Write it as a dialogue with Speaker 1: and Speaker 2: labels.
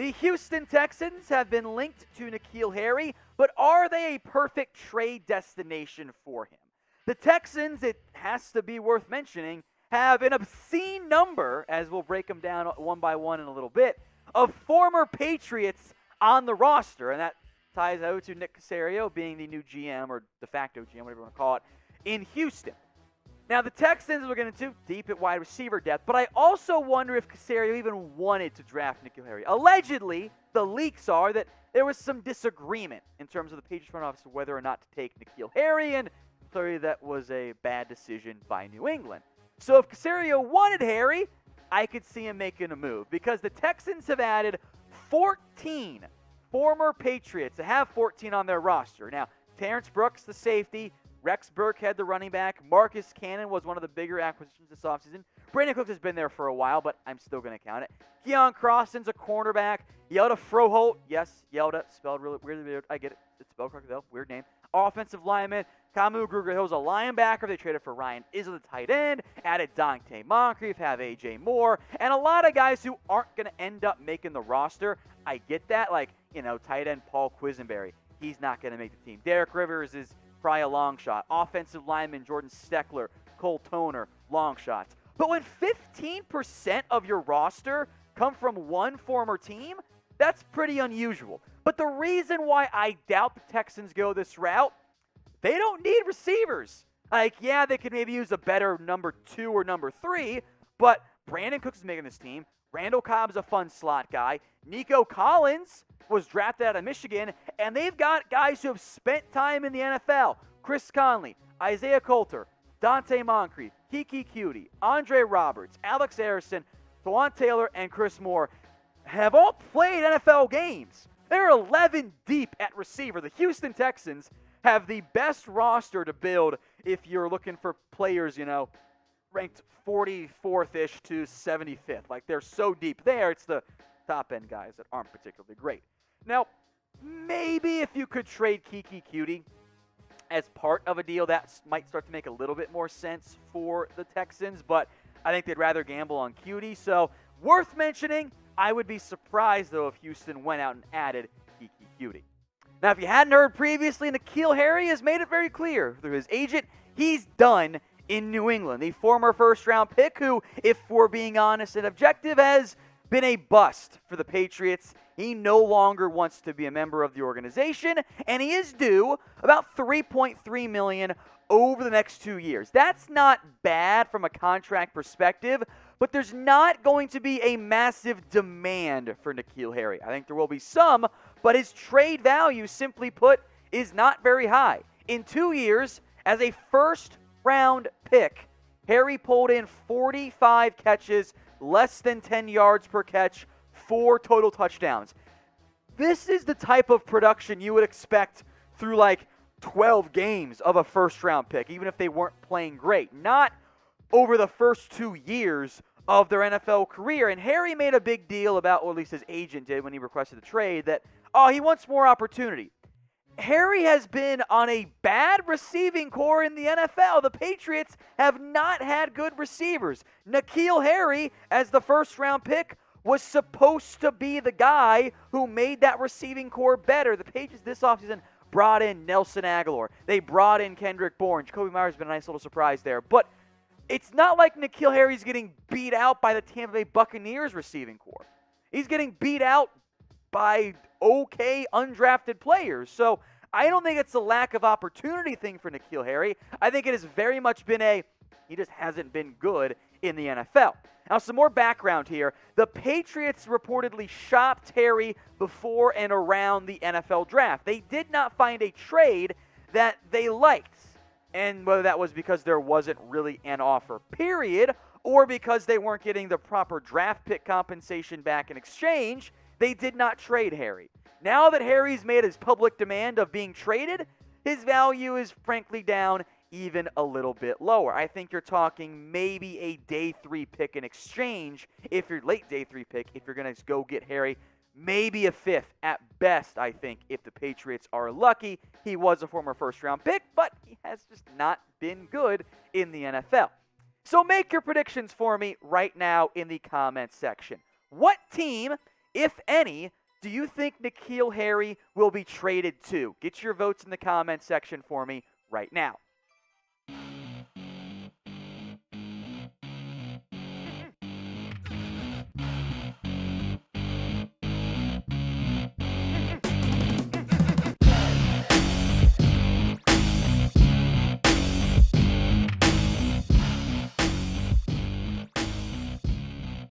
Speaker 1: The Houston Texans have been linked to N'Keal Harry, but are they a perfect trade destination for him? The Texans, it has to be worth mentioning, have an obscene number, as we'll break them down one by one in a little bit, of former Patriots on the roster, and that ties out to Nick Caserio being the new GM, or de facto GM, whatever you want to call it, in Houston. Now, the Texans were going to deep at wide receiver depth, but I also wonder if Caserio even wanted to draft N'Keal Harry. Allegedly, the leaks are that there was some disagreement in terms of the Patriots front office whether or not to take N'Keal Harry, and clearly that was a bad decision by New England. So if Caserio wanted Harry, I could see him making a move, because the Texans have added 14 former Patriots to have 14 on their roster. Now, Terrence Brooks, the safety, Rex Burkhead, the running back, Marcus Cannon was one of the bigger acquisitions this offseason. Brandon Cooks has been there for a while, but I'm still going to count it. Keon Crosson's a cornerback. Yelda Froholt, yes, Yelda, spelled really weird. I get it. It's spelled correctly though. Weird name. Offensive lineman. Kamu Gruger-Hill's a linebacker. They traded for Ryan Izzo, the tight end. Added Dante Moncrief, have A.J. Moore. And a lot of guys who aren't going to end up making the roster. I get that. Like, tight end Paul Quisenberry. He's not going to make the team. Derek Rivers is probably a long shot. Offensive lineman Jordan Steckler, Cole Toner, long shots. But when 15% of your roster come from one former team, that's pretty unusual. But the reason why I doubt the Texans go this route, they don't need receivers. Like, yeah, they could maybe use a better number 2 or number 3, but Brandon Cooks is making this team. Randall Cobb's a fun slot guy. Nico Collins was drafted out of Michigan, and they've got guys who have spent time in the NFL. Chris Conley, Isaiah Coulter, Dante Moncrief, Kiki Cutie, Andre Roberts, Alex Harrison, Thawan Taylor, and Chris Moore have all played NFL games. They're 11 deep at receiver. The Houston Texans have the best roster to build if you're looking for players, ranked 44th-ish to 75th. Like, they're so deep there. It's the top-end guys that aren't particularly great. Now, maybe if you could trade Kiki Cutie as part of a deal, that might start to make a little bit more sense for the Texans, but I think they'd rather gamble on Cutie. So, worth mentioning, I would be surprised, though, if Houston went out and added Kiki Cutie. Now, if you hadn't heard previously, N'Keal Harry has made it very clear through his agent, he's done in New England. The former first-round pick who, if we're being honest and objective, has been a bust for the Patriots. He no longer wants to be a member of the organization, and he is due about $3.3 million over the next 2 years. That's not bad from a contract perspective, but there's not going to be a massive demand for N'Keal Harry. I think there will be some, but his trade value, simply put, is not very high. In 2 years, as a first-round pick, Harry pulled in 45 catches, less than 10 yards per catch, 4 total touchdowns. This is the type of production you would expect through like 12 games of a first-round pick, even if they weren't playing great. Not over the first 2 years of their NFL career. And Harry made a big deal about, or at least his agent did when he requested the trade, that, he wants more opportunity. Harry has been on a bad receiving core in the NFL. The Patriots have not had good receivers. N'Keal Harry, as the first-round pick, was supposed to be the guy who made that receiving core better. The Patriots this offseason brought in Nelson Aguilar. They brought in Kendrick Bourne. Jacoby Myers has been a nice little surprise there. But it's not like N'Keal Harry's getting beat out by the Tampa Bay Buccaneers receiving core. He's getting beat out by okay undrafted players. So I don't think it's a lack of opportunity thing for N'Keal Harry. I think it has very much been he just hasn't been good in the NFL. Now, some more background here. The Patriots reportedly shopped Harry before and around the NFL draft. They did not find a trade that they liked. And whether that was because there wasn't really an offer, period, or because they weren't getting the proper draft pick compensation back in exchange, they did not trade Harry. Now that Harry's made his public demand of being traded, his value is frankly down even a little bit lower. I think you're talking maybe a day 3 pick in exchange, if you're late day 3 pick, if you're going to go get Harry. Maybe a 5th at best, I think, if the Patriots are lucky. He was a former first-round pick, but he has just not been good in the NFL. So make your predictions for me right now in the comments section. What team if any, do you think N'Keal Harry will be traded to? Get your votes in the comment section for me right now.